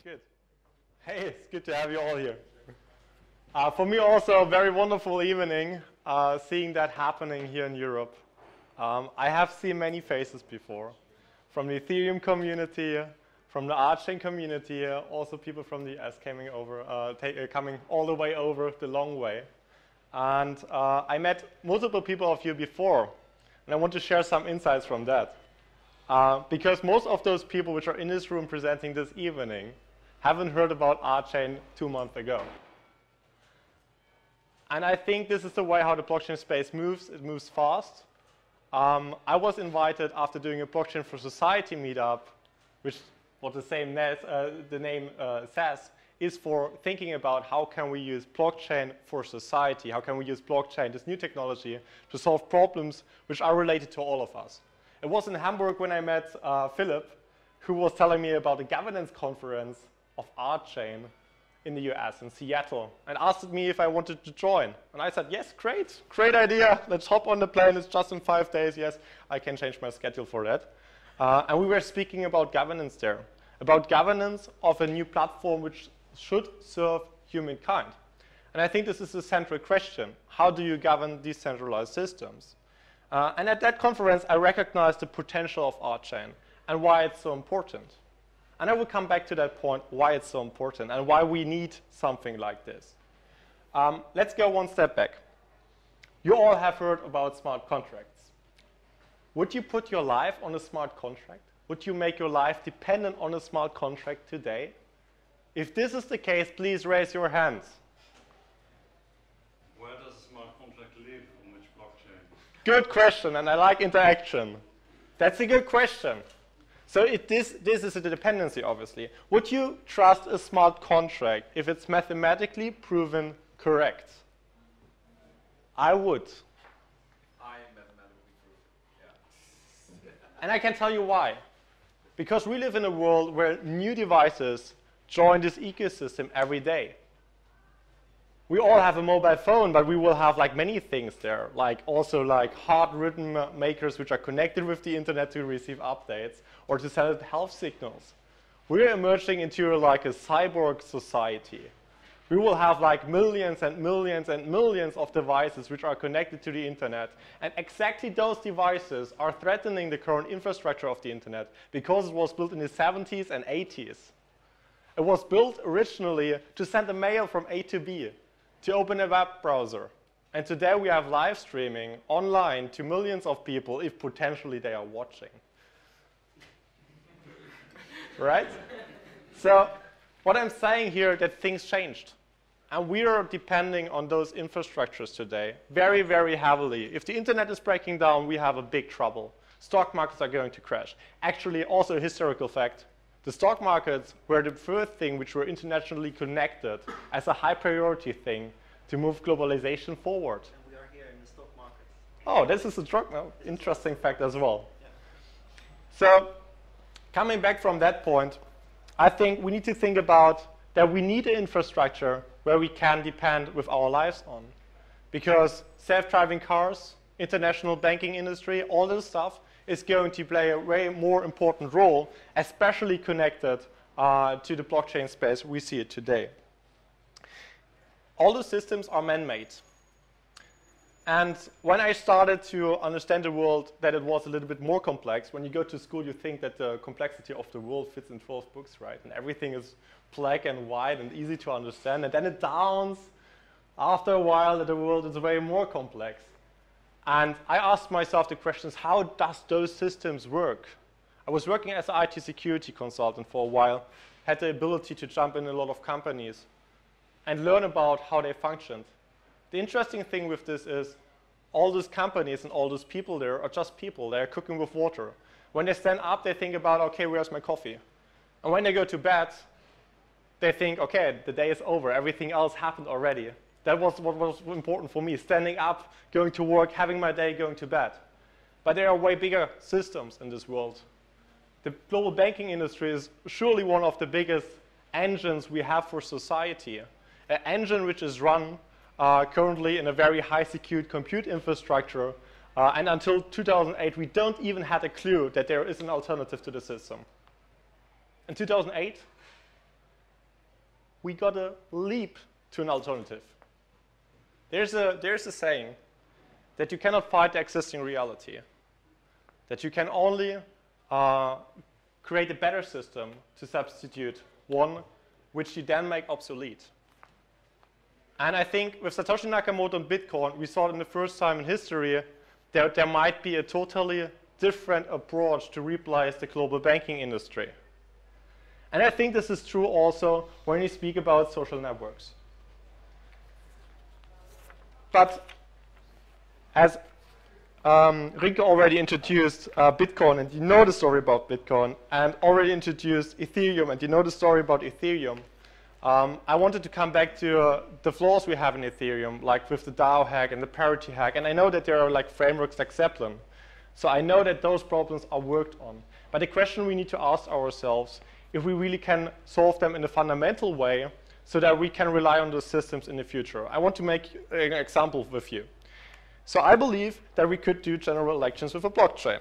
Good. Hey, it's good to have you all here. For me also, a very wonderful evening, seeing that happening here in Europe. I have seen many faces before, from the Ethereum community, from the RChain community, also people from the US coming all the way over the long way. And I met multiple people of you before, and I want to share some insights from that. Because most of those people which are in this room presenting this evening haven't heard about RChain 2 months ago. And I think this is the way how the blockchain space moves. It moves fast. I was invited after doing a Blockchain for Society meetup, which what the name says, is for thinking about how can we use blockchain for society, how can we use blockchain, this new technology, to solve problems which are related to all of us. It was in Hamburg when I met Philip, who was telling me about the governance conference of RChain in the US, in Seattle, and asked me if I wanted to join. And I said, yes, great idea. Let's hop on the plane. It's just in 5 days. Yes, I can change my schedule for that. And we were speaking about governance there, about governance of a new platform which should serve humankind. And I think this is a central question. How do you govern decentralized systems? And at that conference, I recognized the potential of RChain and why it's so important. And I will come back to that point, why it's so important and why we need something like this. Let's go one step back. You all have heard about smart contracts. Would you put your life on a smart contract? Would you make your life dependent on a smart contract today? If this is the case, please raise your hands. Where does a smart contract live? On which blockchain? Good question, and I like interaction. That's a good question. So this is a dependency, obviously. Would you trust a smart contract if it's mathematically proven correct? I would. I am mathematically proven, yeah. And I can tell you why. Because we live in a world where new devices join this ecosystem every day. We all have a mobile phone, but we will have like many things there, like also like hard-written makers which are connected with the internet to receive updates or to send health signals. We're emerging into like a cyborg society. We will have like millions and millions and millions of devices which are connected to the internet, and exactly those devices are threatening the current infrastructure of the internet because it was built in the 70s and 80s. It was built originally to send a mail from A to B, to open a web browser. And today we have live streaming online to millions of people if potentially they are watching. Right? So what I'm saying here that things changed. And we are depending on those infrastructures today very, very heavily. If the internet is breaking down, we have a big trouble. Stock markets are going to crash. Actually, also a historical fact. The stock markets were the first thing which were internationally connected as a high priority thing to move globalization forward. And we are here in the stock market. Oh, this is a interesting fact as well. Yeah. So, coming back from that point, I think we need to think about that we need an infrastructure where we can depend with our lives on. Because self-driving cars, international banking industry, all this stuff is going to play a way more important role, especially connected to the blockchain space we see it today. All the systems are man-made. And when I started to understand the world, that it was a little bit more complex. When you go to school, you think that the complexity of the world fits in 12 books, right? And everything is black and white and easy to understand. And then it dawns after a while that the world is way more complex. And I asked myself the questions, how does those systems work? I was working as an IT security consultant for a while, had the ability to jump in a lot of companies and learn about how they functioned. The interesting thing with this is all those companies and all those people there are just people. They're cooking with water. When they stand up, they think about, okay, where's my coffee? And when they go to bed, they think, okay, the day is over. Everything else happened already. That was what was important for me, standing up, going to work, having my day, going to bed. But there are way bigger systems in this world. The global banking industry is surely one of the biggest engines we have for society. An engine which is run currently in a very high-secured compute infrastructure. And until 2008, we don't even have a clue that there is an alternative to the system. In 2008, we got to leap to an alternative. There's a saying that you cannot fight the existing reality, that you can only create a better system to substitute one which you then make obsolete. And I think with Satoshi Nakamoto and Bitcoin, we saw it in the first time in history that there might be a totally different approach to replace the global banking industry. And I think this is true also when you speak about social networks. But as Rinke already introduced Bitcoin, and you know the story about Bitcoin, and already introduced Ethereum, and you know the story about Ethereum, I wanted to come back to the flaws we have in Ethereum, like with the DAO hack and the parity hack. And I know that there are like frameworks like Zeppelin. So I know that those problems are worked on. But the question we need to ask ourselves, if we really can solve them in a fundamental way so that we can rely on those systems in the future. I want to make an example with you. So I believe that we could do general elections with a blockchain.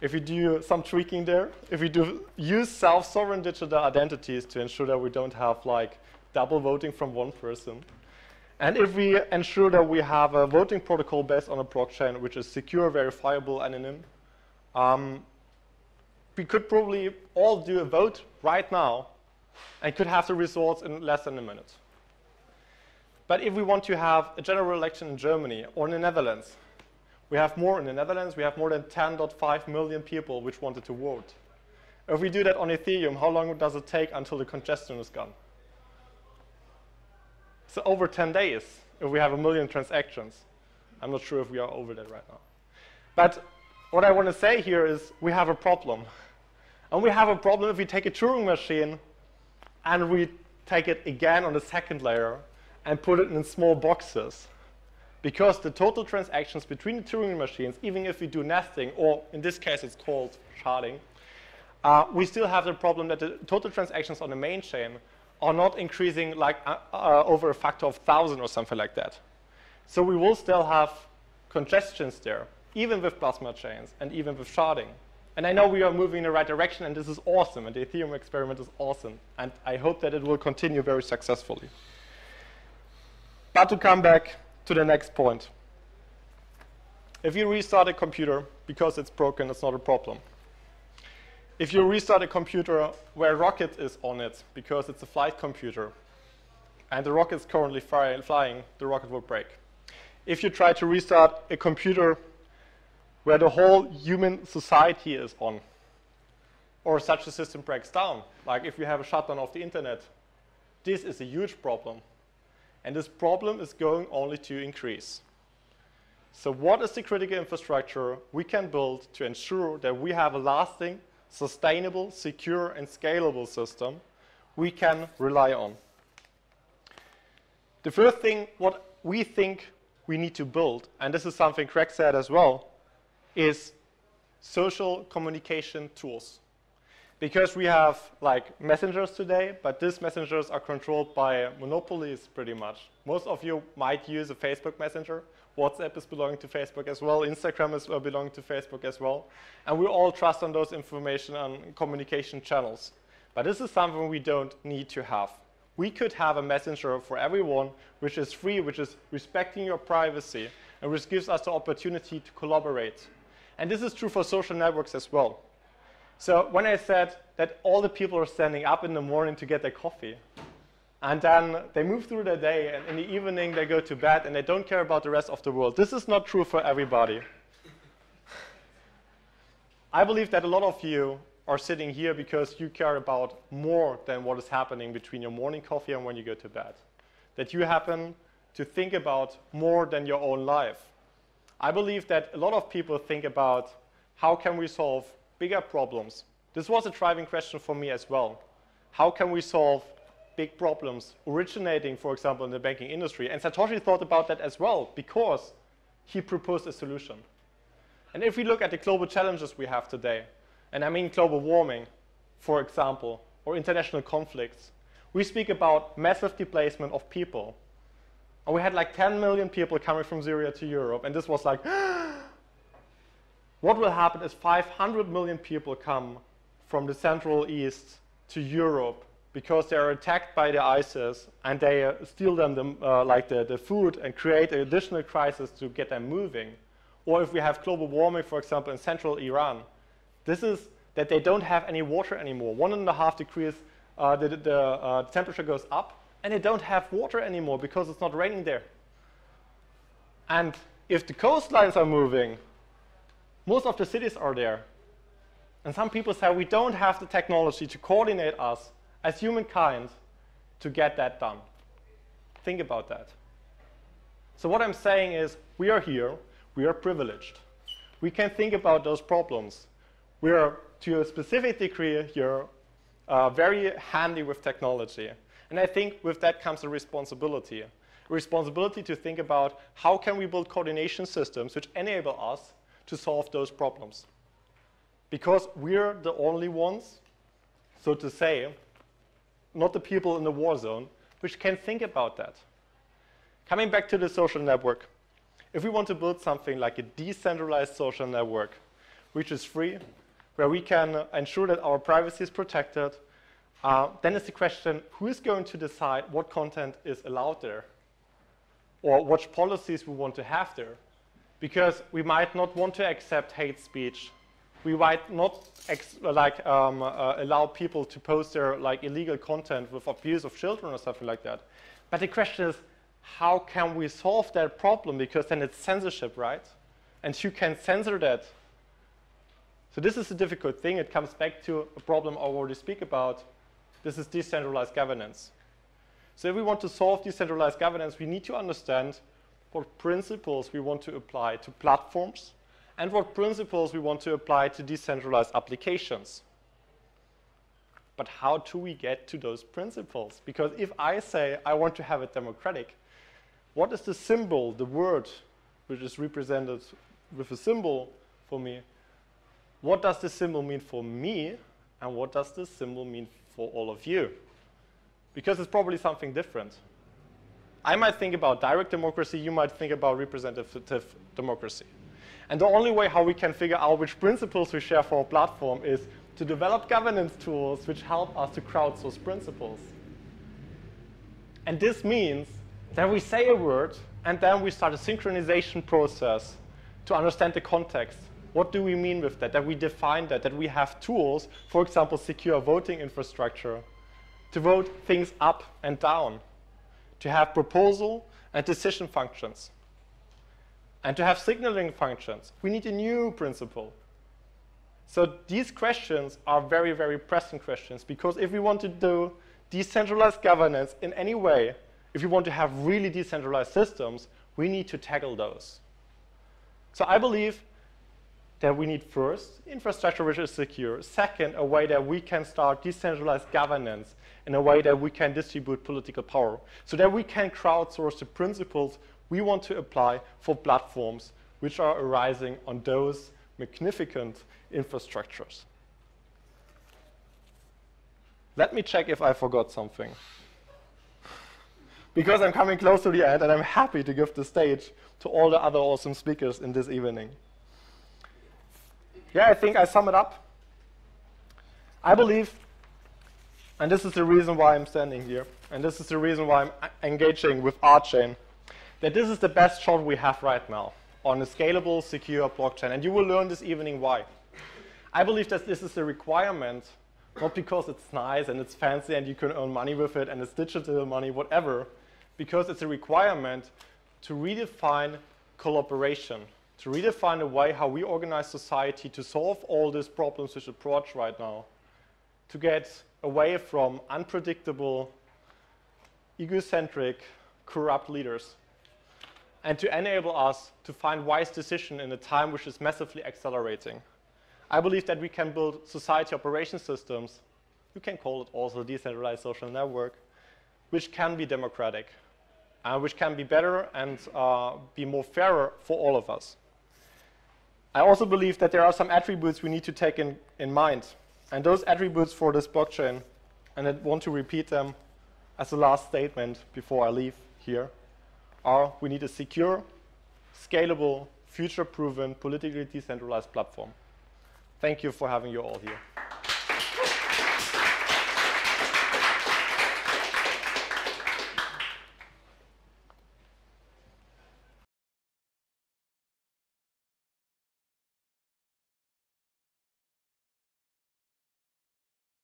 If we do some tweaking there, if we do use self-sovereign digital identities to ensure that we don't have like double voting from one person, and if we ensure that we have a voting protocol based on a blockchain which is secure, verifiable, anonym, we could probably all do a vote right now and could have the results in less than a minute. But if we want to have a general election in Germany or in the Netherlands, we have more in the Netherlands, we have more than 10.5 million people which wanted to vote. If we do that on Ethereum, how long does it take until the congestion is gone? So over 10 days, if we have 1 million transactions. I'm not sure if we are over that right now. But what I want to say here is we have a problem. And we have a problem if we take a Turing machine and we take it again on the second layer and put it in small boxes. Because the total transactions between the Turing machines, even if we do nesting, or in this case it's called sharding, we still have the problem that the total transactions on the main chain are not increasing like over a factor of 1,000 or something like that. So we will still have congestions there, even with plasma chains and even with sharding. And I know we are moving in the right direction, and this is awesome, and the Ethereum experiment is awesome, and I hope that it will continue very successfully. But to come back to the next point. If you restart a computer because it's broken, it's not a problem. If you restart a computer where a rocket is on it because it's a flight computer and the rocket is currently flying, the rocket will break. If you try to restart a computer where the whole human society is on, or such a system breaks down, like if you have a shutdown of the internet, this is a huge problem. And this problem is going only to increase. So what is the critical infrastructure we can build to ensure that we have a lasting, sustainable, secure, and scalable system we can rely on? The first thing what we think we need to build, and this is something Craig said as well, is social communication tools. Because we have like messengers today, but these messengers are controlled by monopolies pretty much. Most of you might use a Facebook messenger. WhatsApp is belonging to Facebook as well. Instagram is belonging to Facebook as well. And we all trust on those information and communication channels. But this is something we don't need to have. We could have a messenger for everyone, which is free, which is respecting your privacy, and which gives us the opportunity to collaborate. And this is true for social networks as well. So when I said that all the people are standing up in the morning to get their coffee, and then they move through their day, and in the evening they go to bed, and they don't care about the rest of the world. This is not true for everybody. I believe that a lot of you are sitting here because you care about more than what is happening between your morning coffee and when you go to bed. That you happen to think about more than your own life. I believe that a lot of people think about how can we solve bigger problems. This was a driving question for me as well. How can we solve big problems originating, for example, in the banking industry? And Satoshi thought about that as well because he proposed a solution. And if we look at the global challenges we have today, and I mean global warming, for example, or international conflicts, we speak about massive displacement of people. And we had like 10 million people coming from Syria to Europe, and this was like, what will happen if 500 million people come from the Central East to Europe because they are attacked by the ISIS and they steal them the food and create an additional crisis to get them moving. Or if we have global warming, for example, in central Iran, this is that they don't have any water anymore. 1.5 degrees, the temperature goes up, and they don't have water anymore because it's not raining there. And if the coastlines are moving, most of the cities are there. And some people say we don't have the technology to coordinate us as humankind to get that done. Think about that. So what I'm saying is we are here, we are privileged. We can think about those problems. We are, to a specific degree here, very handy with technology. And I think with that comes a responsibility. A responsibility to think about how can we build coordination systems which enable us to solve those problems. Because we're the only ones, so to say, not the people in the war zone, which can think about that. Coming back to the social network, if we want to build something like a decentralized social network, which is free, where we can ensure that our privacy is protected, then it's the question, who is going to decide what content is allowed there? Or what policies we want to have there? Because we might not want to accept hate speech. We might not allow people to post their illegal content with abuse of children or something like that. But the question is, how can we solve that problem? Because then it's censorship, right? And who can censor that? So this is a difficult thing. It comes back to a problem I already speak about. This is decentralized governance. So if we want to solve decentralized governance, we need to understand what principles we want to apply to platforms and what principles we want to apply to decentralized applications. But how do we get to those principles? Because if I say I want to have it democratic, what is the symbol, the word, which is represented with a symbol for me? What does the symbol mean for me, and what does the symbol mean for all of you? Because it's probably something different. I might think about direct democracy, you might think about representative democracy. And the only way how we can figure out which principles we share for our platform is to develop governance tools which help us to crowdsource principles. And this means that we say a word and then we start a synchronization process to understand the context. What do we mean with that? That we define that we have tools, for example, secure voting infrastructure, to vote things up and down, to have proposal and decision functions, and to have signaling functions. We need a new principle. So these questions are very, very pressing questions, because if we want to do decentralized governance in any way, if we want to have really decentralized systems, we need to tackle those. So I believe that we need first infrastructure which is secure, second a way that we can start decentralized governance in a way that we can distribute political power, so that we can crowdsource the principles we want to apply for platforms which are arising on those magnificent infrastructures. Let me check if I forgot something. Because I'm coming close to the end and I'm happy to give the stage to all the other awesome speakers in this evening. Yeah, I think I sum it up. I believe, and this is the reason why I'm standing here, and this is the reason why I'm engaging with RChain, that this is the best shot we have right now on a scalable, secure blockchain. And you will learn this evening why. I believe that this is a requirement, not because it's nice and it's fancy and you can earn money with it and it's digital money, whatever, because it's a requirement to redefine collaboration, to redefine the way how we organize society to solve all these problems which approach right now, to get away from unpredictable, egocentric, corrupt leaders, and to enable us to find wise decisions in a time which is massively accelerating. I believe that we can build society operation systems, you can call it also a decentralized social network, which can be democratic, which can be better and be more fairer for all of us. I also believe that there are some attributes we need to take in mind. And those attributes for this blockchain, and I want to repeat them as a last statement before I leave here, are we need a secure, scalable, future-proven, politically decentralized platform. Thank you for having you all here.